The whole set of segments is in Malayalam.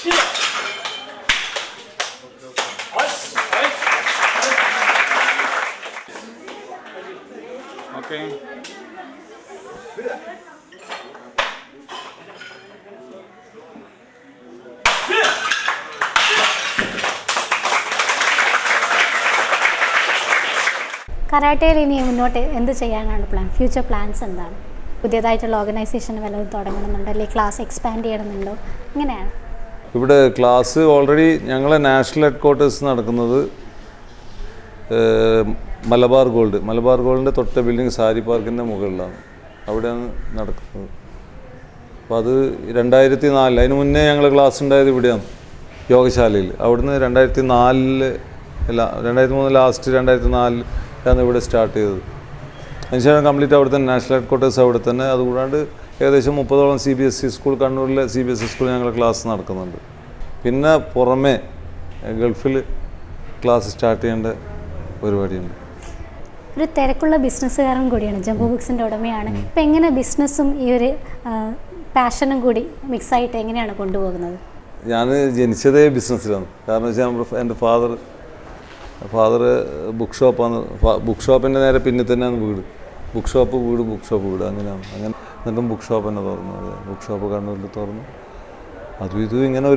Okay. കരാട്ടയിൽ ഇനി മുന്നോട്ട് എന്ത് ചെയ്യാനാണ് പ്ലാൻ? ഫ്യൂച്ചർ പ്ലാൻസ് എന്താണ്? പുതിയതായിട്ടുള്ള ഓർഗനൈസേഷൻ വല്ലതും തുടങ്ങണമെന്നുണ്ടോ, അല്ലെങ്കിൽ ക്ലാസ് എക്സ്പാൻഡ് ചെയ്യണമെന്നുണ്ടോ? എങ്ങനെയാണ് ഇവിടെ ക്ലാസ് ഓൾറെഡി ഞങ്ങളെ നാഷണൽ ഹെഡ് ക്വാർട്ടേഴ്സ് നടക്കുന്നത് മലബാർ ഗോൾഡിൻ്റെ തൊട്ട ബിൽഡിംഗ് സാരി പാർക്കിൻ്റെ മുകളിലാണ്, അവിടെയാണ് നടക്കുന്നത്. അപ്പോൾ അത് 2004 അതിന് മുന്നേ ഞങ്ങൾ ക്ലാസ് ഉണ്ടായത് ഇവിടെയാണ്, യോഗശാലയിൽ. അവിടുന്ന് 2003 ലാസ്റ്റ് 2004 ഇവിടെ സ്റ്റാർട്ട് ചെയ്തത്. അതിനുശേഷം കംപ്ലീറ്റ് അവിടെ തന്നെ നാഷണൽ ഹെഡ് ക്വാർട്ടേഴ്സ് അവിടെ തന്നെ. അതുകൂടാണ്ട് ഏകദേശം 30ഓളം CBSE സ്കൂൾ, കണ്ണൂരിലെ CBSE സ്കൂൾ ഞങ്ങൾ ക്ലാസ് നടക്കുന്നുണ്ട്. പിന്നെ പുറമെ ഗൾഫിൽ ക്ലാസ് സ്റ്റാർട്ട് ചെയ്യേണ്ട പരിപാടിയുണ്ട്. ഒരു തിരക്കുള്ള ബിസിനസ്സുകാരൻ കൂടിയാണ്, ജംബോ ബുക്സിൻ്റെ ഉടമയാണ്. ഇപ്പം എങ്ങനെ ബിസിനസ്സും ഈ ഒരു പാഷനും കൂടി മിക്സായിട്ട് എങ്ങനെയാണ് കൊണ്ടുപോകുന്നത്? ഞാൻ ജനിച്ചതേ ബിസിനസ്സിലാണ്. കാരണം വെച്ചാൽ എൻ്റെ ഫാദർ ബുക്ക് ഷോപ്പാണ്. ബുക്ക് ഷോപ്പിൻ്റെ നേരെ പിന്നെ തന്നെയാണ് വീട്. ബുക്ക് ഷോപ്പ് വീട് അങ്ങനെയാണ്. അങ്ങനെ എന്നിട്ടും ബുക്ക് ഷോപ്പ് തന്നെ തുറന്നു. ബുക്ക് ഷോപ്പ് കണ്ണൂരിൽ തുറന്നു. അതും ഇതും ഇങ്ങനെ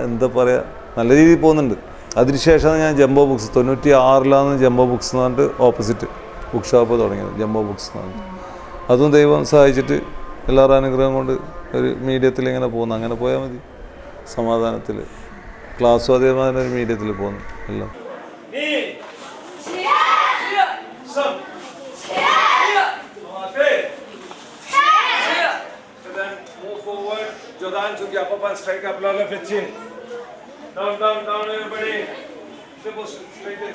എന്താ പറയുക, നല്ല രീതിയിൽ പോകുന്നുണ്ട്. അതിനുശേഷമാണ് ഞാൻ ജംബോ ബുക്സ് 96 ജംബോ ബുക്സ് എന്ന് പറഞ്ഞിട്ട് ഓപ്പോസിറ്റ് ബുക്ക് ഷോപ്പ് തുടങ്ങിയത്, ജംബോ ബുക്സ് എന്ന് പറഞ്ഞിട്ട്. അതും ദൈവം സഹായിച്ചിട്ട് എല്ലാവരുടെ അനുഗ്രഹം കൊണ്ട് ഒരു മീഡിയത്തിൽ ഇങ്ങനെ പോകുന്നു. അങ്ങനെ പോയാൽ മതി സമാധാനത്തിൽ. ക്ലാസ്സും അതേമാതിരി ഒരു മീഡിയത്തിൽ പോകുന്നു എല്ലാം. Down, everybody. Straight in.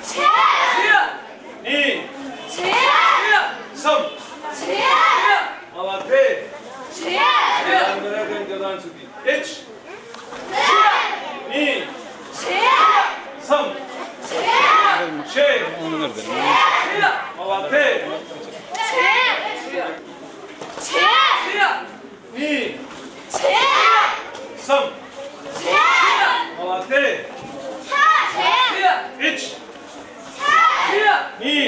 Knee. Some. Malate. Jadan Suki. Hitch. Knee. Some. Shake. Malate. Knee. Some. Malate. Itch. Knee.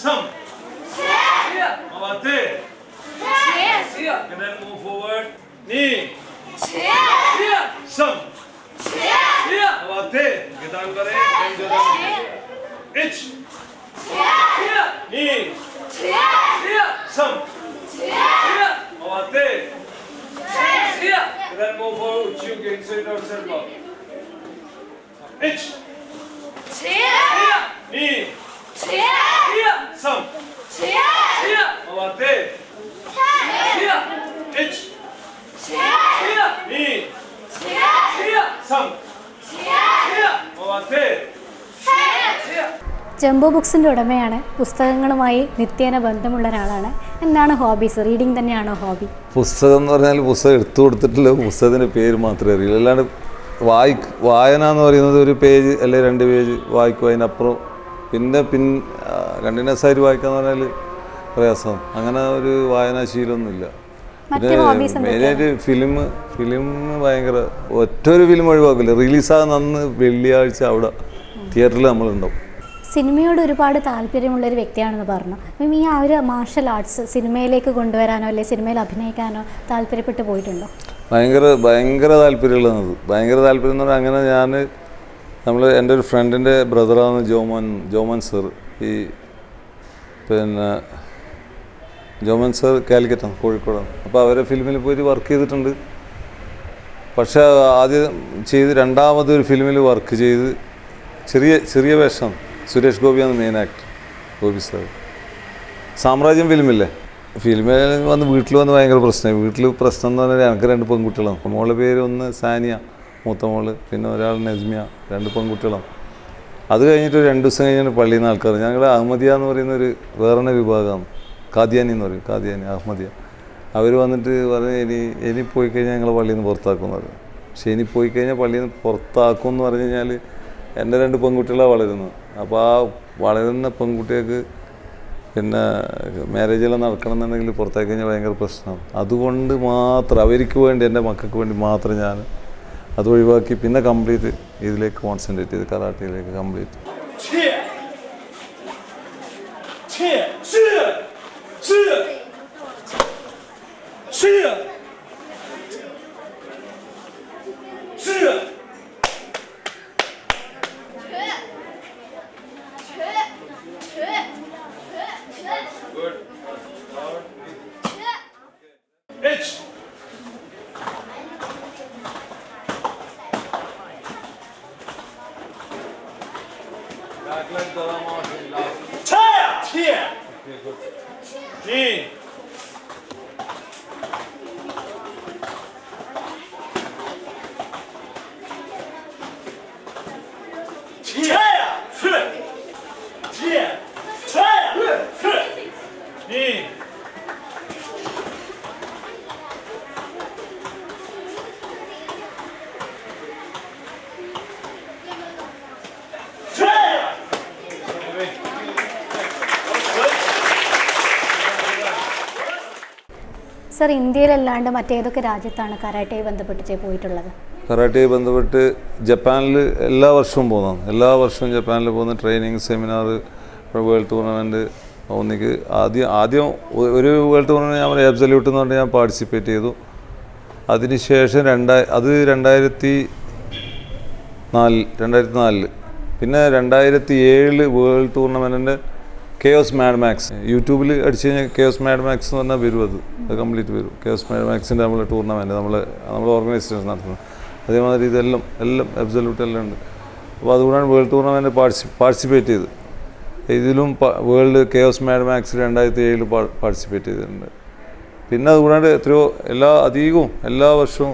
Some. Malate. And then move forward. Knee. Some. Malate. Get down kare. Then get down. Itch. Knee. Some. Malate. And then move forward. You get inside outside block. Itch. Knee. Some. Malate. Itch. Knee. Some. Malate. Jumbo ബുക്സിൻ്റെ ഉടമയാണ്, പുസ്തകങ്ങളുമായി നിത്യേന ബന്ധമുള്ള ഒരാളാണ്. എന്താണ് ഹോബീസ്? റീഡിങ് തന്നെയാണോ ഹോബി? പുസ്തകം എന്ന് പറഞ്ഞാൽ പുസ്തകം എടുത്തു കൊടുത്തിട്ടില്ല, പുസ്തകത്തിൻ്റെ പേര് മാത്രമേ അറിയില്ല. അല്ലാണ്ട് വായന എന്ന് പറയുന്നത് ഒരു പേജ് അല്ലെങ്കിൽ 2 പേജ് വായിക്കും, അതിനപ്പുറം പിന്നെ കണ്ടിന്യൂസ് ആയിട്ട് വായിക്കാന്ന് പറഞ്ഞാൽ പ്രയാസമാണ്. അങ്ങനെ ഒരു വായനാശീലമൊന്നുമില്ല. പിന്നെ മെയിനായിട്ട് ഫിലിം ഭയങ്കര, ഒറ്റൊരു ഫിലിം ഒഴിവാക്കില്ല. റിലീസാകുന്ന അന്ന് വെള്ളിയാഴ്ച അവിടെ തിയേറ്ററിൽ നമ്മളുണ്ടാവും. സിനിമയോട് ഒരുപാട് താല്പര്യമുള്ളൊരു വ്യക്തിയാണെന്ന് പറഞ്ഞു. അപ്പം ഈ ഒരു മാർഷൽ ആർട്സ് സിനിമയിലേക്ക് കൊണ്ടുവരാനോ അല്ലെങ്കിൽ സിനിമയിൽ അഭിനയിക്കാനോ താല്പര്യപ്പെട്ട് പോയിട്ടുണ്ടോ? ഭയങ്കര താല്പര്യമുള്ളത്. ഭയങ്കര താല്പര്യം എന്ന് പറഞ്ഞാൽ അങ്ങനെ എൻ്റെ ഒരു ഫ്രണ്ടിൻ്റെ ബ്രദറാണ് ജോമൻ സർ. ഈ പിന്നെ ജോമൻ സർ കാലിക്കറ്റാണ്, കോഴിക്കോടാണ്. അപ്പോൾ അവരെ ഫിലിമിൽ പോയിട്ട് വർക്ക് ചെയ്തിട്ടുണ്ട്. പക്ഷേ ആദ്യം രണ്ടാമതൊരു ഫിലിമിൽ വർക്ക് ചെയ്ത് ചെറിയ വേഷം. സുരേഷ് ഗോപിയാണ് main actor, Gopi sir. Samrajyam ഫിലിമില്ലേ, ഫിലിമിൽ വീട്ടിൽ വന്ന് ഭയങ്കര പ്രശ്നമായി. വീട്ടിൽ പ്രശ്നം എന്ന് പറഞ്ഞാൽ എനിക്ക് 2 പെൺകുട്ടികളാണ്. മോളുടെ പേര് ഒന്ന് സാനിയ, മൂത്ത മോള്, പിന്നെ ഒരാൾ നജ്മിയ, 2 പെൺകുട്ടികളാണ്. അത് കഴിഞ്ഞിട്ട് 2 ദിവസം കഴിഞ്ഞാൽ പള്ളിയിൽ നിന്ന് ആൾക്കാർ, ഞങ്ങൾ അഹമ്മദിയ എന്ന് പറയുന്നൊരു വേറെ വിഭാഗമാണ്, കാദിയാനി എന്ന് പറയും, കാദിയാനി അഹമ്മദിയ. അവർ വന്നിട്ട് പറഞ്ഞ് ഇനി പോയി കഴിഞ്ഞാൽ ഞങ്ങൾ പള്ളിയിൽ നിന്ന് പുറത്താക്കുന്നത്. പക്ഷേ ഇനി പോയി കഴിഞ്ഞാൽ പള്ളിയിൽ നിന്ന് പുറത്താക്കും എന്ന് പറഞ്ഞു കഴിഞ്ഞാൽ എൻ്റെ 2 പെൺകുട്ടികളാണ് വളരുന്നത്. അപ്പോൾ ആ വളരുന്ന പെൺകുട്ടികൾക്ക് പിന്നെ മാരേജെല്ലാം നടക്കണമെന്നുണ്ടെങ്കിൽ പുറത്തേക്ക് കഴിഞ്ഞാൽ ഭയങ്കര പ്രശ്നമാണ്. അതുകൊണ്ട് മാത്രം അവർക്ക് വേണ്ടി, എൻ്റെ മക്കൾക്ക് വേണ്ടി മാത്രം ഞാൻ അത് ഒഴിവാക്കി പിന്നെ കംപ്ലീറ്റ് ഇതിലേക്ക് കോൺസെൻട്രേറ്റ് ചെയ്ത് കരാട്ടയിലേക്ക് കംപ്ലീറ്റ്. സർ, ഇന്ത്യയിലല്ലാണ്ട് മറ്റേതൊക്കെ രാജ്യത്താണ് കരാട്ടയെ ബന്ധപ്പെട്ട് പോയിട്ടുള്ളത്? കരാട്ടയെ ബന്ധപ്പെട്ട് ജപ്പാനിൽ എല്ലാ വർഷവും പോകുന്നതാണ്. എല്ലാ വർഷവും ജപ്പാനിൽ പോകുന്ന ട്രെയിനിങ്, സെമിനാർ, വേൾഡ് ടൂർണമെൻറ്റ്. ഒന്നിക്ക് ആദ്യം ഒരു വേൾഡ് ടൂർണമെൻറ്റ് ഞാൻ അബ്സല്യൂട്ട് എന്ന് പറഞ്ഞാൽ ഞാൻ പാർട്ടിസിപ്പേറ്റ് ചെയ്തു. അതിനുശേഷം 2004 പിന്നെ 2007 വേൾഡ് ടൂർണമെൻറ്റിൻ്റെ കെയോസ് മാഡ് മാക്സ് യൂട്യൂബിൽ അടിച്ചു കഴിഞ്ഞാൽ കെയോസ് മാഡ് മാക്സ് എന്ന് പറഞ്ഞാൽ വരും. അത് കംപ്ലീറ്റ് വരും. കെയോസ് മാഡ് മാക്സിൻ്റെ നമ്മൾ ടൂർണമെൻറ്റ് നമ്മൾ ഓർഗനൈസേഷൻ നടത്തുന്നത്. അതേമാതിരി ഇതെല്ലാം അബ്സല്യൂട്ട് എല്ലാം ഉണ്ട്. അപ്പോൾ അതുകൊണ്ടാണ് വേൾഡ് ടൂർണമെൻറ്റ് പാർട്ടിസിപ്പേറ്റ് ചെയ്ത്. ഇതിലും world chaos mad max 2007 participate ചെയ്തിട്ടുണ്ട്. പിന്നെ അതുകൂടാണ്ട് എത്രയോ എല്ലാ വർഷവും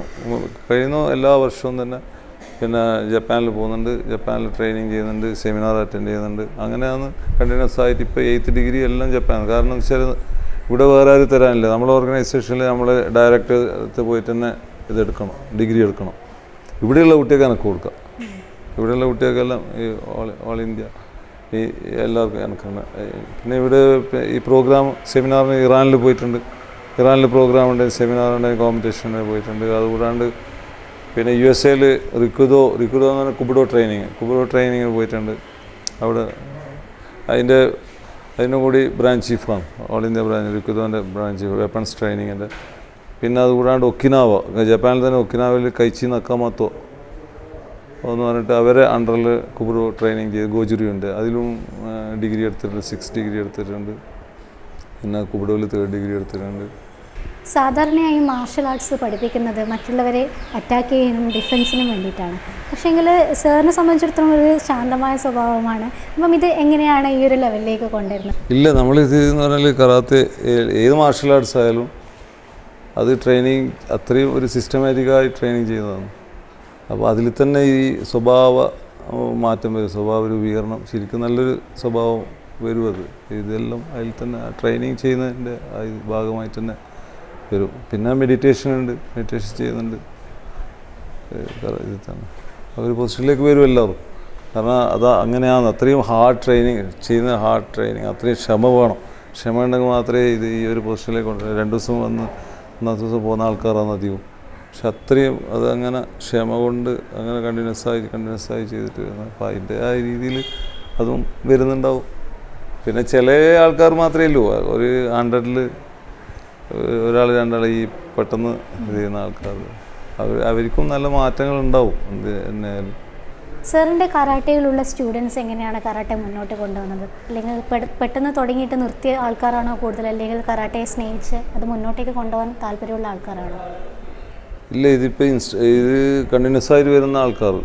എല്ലാ വർഷവും തന്നെ പിന്നെ ജപ്പാനിൽ പോകുന്നുണ്ട്, ജപ്പാനിൽ ട്രെയിനിങ് ചെയ്യുന്നുണ്ട്, സെമിനാർ അറ്റൻഡ് ചെയ്യുന്നുണ്ട്. അങ്ങനെയാണ് കണ്ടിന്യൂസ് ആയിട്ട്. ഇപ്പോൾ 8th ഡിഗ്രി എല്ലാം ജപ്പാൻ. കാരണം എന്ന് വെച്ചാൽ ഇവിടെ വേറെ ആരും തരാനില്ല. നമ്മുടെ ഓർഗനൈസേഷനിൽ നമ്മൾ ഡയറക്ടർ പോയിട്ട് തന്നെ ഇതെടുക്കണം, ഡിഗ്രി എടുക്കണം. ഇവിടെയുള്ള കുട്ടികൾക്ക് എനിക്ക് കൊടുക്കാം. ഇവിടെയുള്ള കുട്ടികൾക്കെല്ലാം ഈ ഓൾ ഇന്ത്യ ഈ എല്ലാവർക്കും എനിക്കാണ്. പിന്നെ ഇവിടെ ഈ പ്രോഗ്രാം സെമിനാറിന് ഇറാനിൽ പോയിട്ടുണ്ട്. ഇറാനിൽ പ്രോഗ്രാം ഉണ്ട്, സെമിനാറുണ്ട്, കോമ്പറ്റീഷന് പോയിട്ടുണ്ട്. അതുകൂടാണ്ട് പിന്നെ USA റിക്കുഡോ എന്ന് പറഞ്ഞാൽ കുബുഡോ ട്രെയിനിങ്ങിന് പോയിട്ടുണ്ട്. അവിടെ അതിൻ്റെ കൂടി ബ്രാഞ്ച് ചീഫാണ്, ഓൾ ഇന്ത്യ ബ്രാഞ്ച്, റിക്കുഡോൻ്റെ ബ്രാഞ്ച് ചീഫ്, വെപ്പൺസ് ട്രെയിനിങ്ങിൻ്റെ. പിന്നെ അതുകൂടാണ്ട് ഒക്കിനാവ, ജപ്പാനിൽ തന്നെ ഒക്കിനാവയിൽ കൈച്ചി നക്കാമത്തോ എന്ന് പറഞ്ഞിട്ട് അവരെ അണ്ടറിൽ കുബുഡോ ട്രെയിനിങ് ചെയ്ത് ഗോജുരി ഉണ്ട്. അതിലും ഡിഗ്രി എടുത്തിട്ടുണ്ട്, 6 ഡിഗ്രി എടുത്തിട്ടുണ്ട്. പിന്നെ കുബുഡോയിൽ 3rd ഡിഗ്രി എടുത്തിട്ടുണ്ട്. സാധാരണയായി മാർഷൽ ആർട്സ് പഠിപ്പിക്കുന്നത് മറ്റുള്ളവരെ അറ്റാക്ക് ചെയ്യാനും ഡിഫെൻസിനും വേണ്ടിയിട്ടാണ്. പക്ഷേങ്കിൽ സാറിനെ സംബന്ധിച്ചിടത്തോളം ഒരു ശാന്തമായ സ്വഭാവമാണ്. അപ്പം ഇത് എങ്ങനെയാണ് ഈ ഒരു ലെവലിലേക്ക് കൊണ്ടുവരുന്നത്? ഇല്ല, നമ്മളിത് എന്ന് പറഞ്ഞാൽ കറാത്തെ ഏത് മാർഷൽ ആർട്സ് ആയാലും അത് ട്രെയിനിങ് അത്രയും ഒരു സിസ്റ്റമാറ്റിക്കായി ട്രെയിനിങ് ചെയ്യുന്നതാണ്. അപ്പോൾ അതിൽ തന്നെ ഈ സ്വഭാവ മാറ്റം വരും, സ്വഭാവ രൂപീകരണം ശരിക്കും നല്ലൊരു സ്വഭാവം വരും. ഇതെല്ലാം അതിൽ തന്നെ ട്രെയിനിങ് ചെയ്യുന്നതിൻ്റെ ഭാഗമായിട്ട് തന്നെ വരും. പിന്നെ മെഡിറ്റേഷൻ ചെയ്യുന്നുണ്ട്. ഇതിൽ തന്നെ ഒരു പൊസിഷനിലേക്ക് വരും എല്ലാവരും. കാരണം അങ്ങനെയാണ്. അത്രയും ഹാർഡ് ട്രെയിനിങ് അത്രയും ക്ഷമ വേണം. ക്ഷമ ഉണ്ടെങ്കിൽ മാത്രമേ ഈ ഒരു പൊസിഷനിലേക്ക് കൊണ്ടുവരും. 2 ദിവസം വന്ന് 1ാമത്തെ ദിവസം പോകുന്ന ആൾക്കാരാണ് അധികം. പക്ഷെ അത്രയും അതങ്ങനെ ക്ഷമ കൊണ്ട് അങ്ങനെ കണ്ടിന്യൂസ് ആയി ചെയ്തിട്ട് വരുന്നത്. അപ്പോൾ അതിൻ്റെ ആ രീതിയിൽ അതും വരുന്നുണ്ടാവും. പിന്നെ ചില ആൾക്കാർ മാത്രമേ ഉള്ളൂ, ഒരു 100ൽ ഒരാൾ 2 ഈ പെട്ടെന്ന് ഇത് ചെയ്യുന്ന ആൾക്കാർ, അവർക്കും നല്ല മാറ്റങ്ങളുണ്ടാവും. എന്നായാലും സാറിൻ്റെ കരാട്ടയിലുള്ള സ്റ്റുഡൻസ് എങ്ങനെയാണ് കരാട്ടെ മുന്നോട്ട് കൊണ്ടുപോകുന്നത്? അല്ലെങ്കിൽ പെട്ടെന്ന് തുടങ്ങിയിട്ട് നിർത്തിയ ആൾക്കാരാണോ കൂടുതൽ, അല്ലെങ്കിൽ കരാട്ടയെ സ്നേഹിച്ച് അത് മുന്നോട്ടേക്ക് കൊണ്ടുപോകാൻ താല്പര്യമുള്ള ആൾക്കാരാണോ? ഇല്ല, ഇത് കണ്ടിന്യൂസ് ആയിട്ട് വരുന്ന ആൾക്കാർ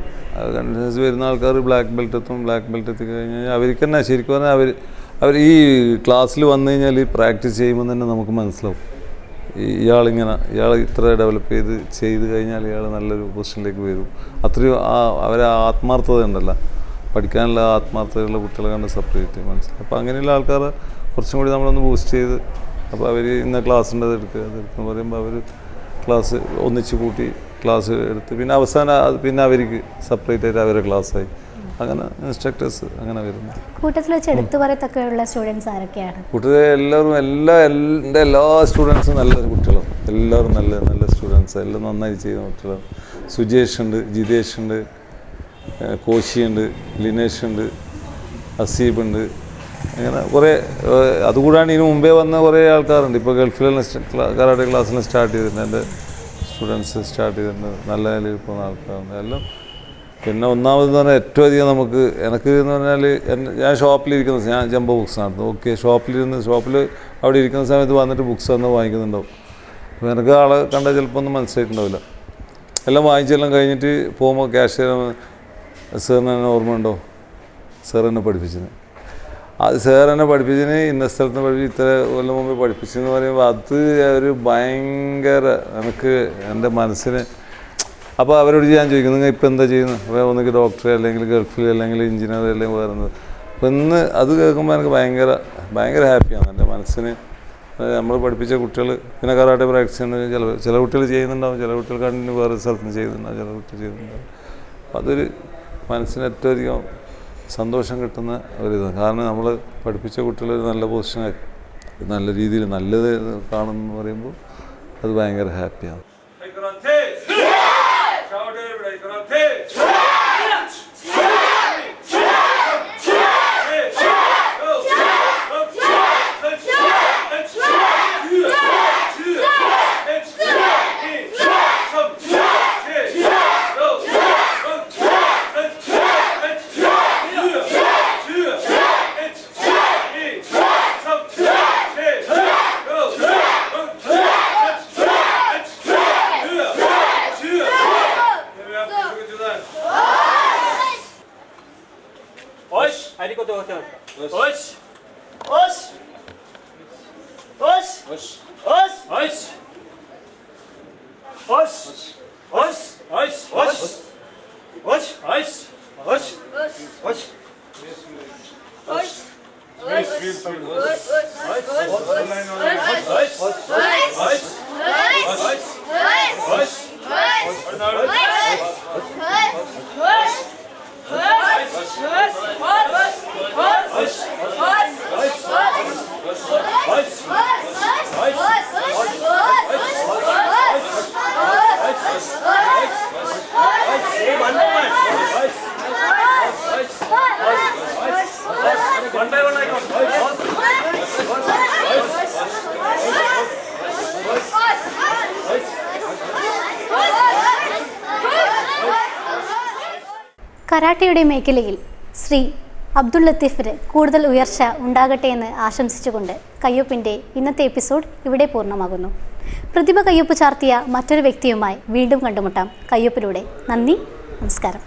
ബ്ലാക്ക് ബെൽറ്റ് എത്തി കഴിഞ്ഞാൽ അവർക്ക് തന്നെ ശരിക്കും പറഞ്ഞാൽ അവർ ഈ ക്ലാസ്സിൽ വന്നു കഴിഞ്ഞാൽ പ്രാക്ടീസ് ചെയ്യുമ്പോൾ തന്നെ നമുക്ക് മനസ്സിലാവും ഇയാൾ ഇത്ര ഡെവലപ്പ് ചെയ്ത് കഴിഞ്ഞാൽ ഇയാൾ നല്ലൊരു പൊസിഷനിലേക്ക് വരും. അത്രയും അവരെ ആത്മാർത്ഥത ഉണ്ടല്ലോ, പഠിക്കാനുള്ള ആത്മാർത്ഥതയുള്ള കുട്ടികളെ കണ്ട് സെപ്പറേറ്റ് മനസ്സിലാവും. അപ്പോൾ അങ്ങനെയുള്ള ആൾക്കാരെ കുറച്ചും കൂടി നമ്മളൊന്ന് ബൂസ്റ്റ് ചെയ്ത്, അപ്പോൾ അവർ ഇന്ന ക്ലാസ് ഉണ്ട് അതെടുക്കുക പറയുമ്പോൾ അവർ ക്ലാസ് ഒന്നിച്ച് കൂട്ടി ക്ലാസ് എടുത്ത് പിന്നെ അവസാനം പിന്നെ അവർക്ക് സെപ്പറേറ്റ് ആയിട്ട് അവരെ ക്ലാസ്സായി അങ്ങനെ ഇൻസ്ട്രക്ടേഴ്സ് അങ്ങനെ വരുന്നു. കൂട്ടത്തിൽ വെച്ച് എടുത്തു പറയത്തക്കെയുള്ള സ്റ്റുഡൻസ് ആരൊക്കെയാണ്? കൂട്ടത്തിലെ എല്ലാവരും എൻ്റെ എല്ലാ സ്റ്റുഡൻസും നല്ല കുട്ടികളാണ്. എല്ലാവരും നല്ല നല്ല സ്റ്റുഡൻസ്, എല്ലാം നന്നായി ചെയ്യുന്ന കുട്ടികളാണ്. സുജേഷ് ഉണ്ട്, ജിതേഷ് ഉണ്ട്, കോശിയുണ്ട്, ലിനേഷ് ഉണ്ട്, അസീബ് ഉണ്ട്. അങ്ങനെ കുറേ അതുകൂടാണ്ട് ഇതിന് മുമ്പേ വന്ന കുറേ ആൾക്കാരുണ്ട്. ഇപ്പോൾ ഗൾഫിലെല്ലാം കരാട്ടെ ക്ലാസ്സിലും സ്റ്റാർട്ട് ചെയ്തിട്ടുണ്ട്. എൻ്റെ സ്റ്റുഡൻസ് സ്റ്റാർട്ട് ചെയ്തിട്ടുണ്ട്. നല്ല നിലയിൽ പോകുന്ന ആൾക്കാരുണ്ട് എല്ലാം. പിന്നെ ഒന്നാമതെന്ന് പറഞ്ഞാൽ ഏറ്റവും അധികം നമുക്ക് എനിക്ക് എന്ന് പറഞ്ഞാൽ ഞാൻ ഷോപ്പിലിരിക്കുന്ന ഞാൻ ജംബോ ബുക്സ് നടത്തുന്നു. ഓക്കെ, ഷോപ്പിൽ അവിടെ ഇരിക്കുന്ന സമയത്ത് വന്നിട്ട് ബുക്സ് വന്ന് വാങ്ങിക്കുന്നുണ്ടാവും. അപ്പോൾ എനിക്ക് ആളെ കണ്ടാൽ ചിലപ്പോൾ ഒന്നും മനസ്സിലായിട്ടുണ്ടാവില്ല. എല്ലാം വാങ്ങിച്ചെല്ലാം കഴിഞ്ഞിട്ട് പോകുമ്പോൾ ക്യാഷിയർ സാറിന് എന്നെ ഓർമ്മയുണ്ടോ, സാർ എന്നെ പഠിപ്പിച്ചത്, അത് സാർ എന്നെ പഠിപ്പിച്ചതിന് ഇന്ന സ്ഥലത്ത് പഠിപ്പിച്ച് ഇത്ര കൊല്ലം മുമ്പ് പഠിപ്പിച്ചെന്ന് പറയുമ്പോൾ അത് ഒരു ഭയങ്കര എനിക്ക് എൻ്റെ മനസ്സിന്. അപ്പോൾ അവരോട് ഞാൻ ചോദിക്കും, നിങ്ങൾ ഇപ്പോൾ എന്താ ചെയ്യുന്നത്? അപ്പോൾ ഒന്നുകിൽ ഡോക്ടർ, അല്ലെങ്കിൽ ഗൾഫിൽ, അല്ലെങ്കിൽ എഞ്ചിനീയർ, അല്ലെങ്കിൽ വേറുന്നത്. അപ്പോൾ ഇന്ന് അത് കേൾക്കുമ്പോൾ എനിക്ക് ഭയങ്കര ഹാപ്പിയാണ് എൻ്റെ മനസ്സിന്. നമ്മൾ പഠിപ്പിച്ച കുട്ടികൾ പിന്നെ കരാട്ടെ പ്രാക്ടീസ് ചെയ്യുന്ന ചില കുട്ടികൾ ചെയ്യുന്നുണ്ടാവും, ചില കുട്ടികൾ കണ്ടിന്യൂ വേറെ സ്ഥലത്ത് ചെയ്യുന്നുണ്ടാവും, ചില കുട്ടികൾ ചെയ്യുന്നുണ്ടാവും. അപ്പോൾ അതൊരു മനസ്സിന് ഏറ്റവും അധികം സന്തോഷം കിട്ടുന്ന ഒരിതാണ്. കാരണം നമ്മൾ പഠിപ്പിച്ച കുട്ടികൾ നല്ല പൊസിഷനായി നല്ല രീതിയിൽ നല്ലത് കാണുമെന്ന് പറയുമ്പോൾ അത് ഭയങ്കര ഹാപ്പിയാണ്. കരാട്ടയുടെ മേഖലയിൽ ശ്രീ അബ്ദുൾ ലത്തീഫിന് കൂടുതൽ ഉയർച്ച ഉണ്ടാകട്ടെ എന്ന് ആശംസിച്ചുകൊണ്ട് കയ്യൊപ്പിൻ്റെ ഇന്നത്തെ എപ്പിസോഡ് ഇവിടെ പൂർണ്ണമാകുന്നു. പ്രതിഭ കയ്യൊപ്പ് ചാർത്തിയ മറ്റൊരു വ്യക്തിയുമായി വീണ്ടും കണ്ടുമുട്ടാം കയ്യൊപ്പിലൂടെ. നന്ദി, നമസ്കാരം.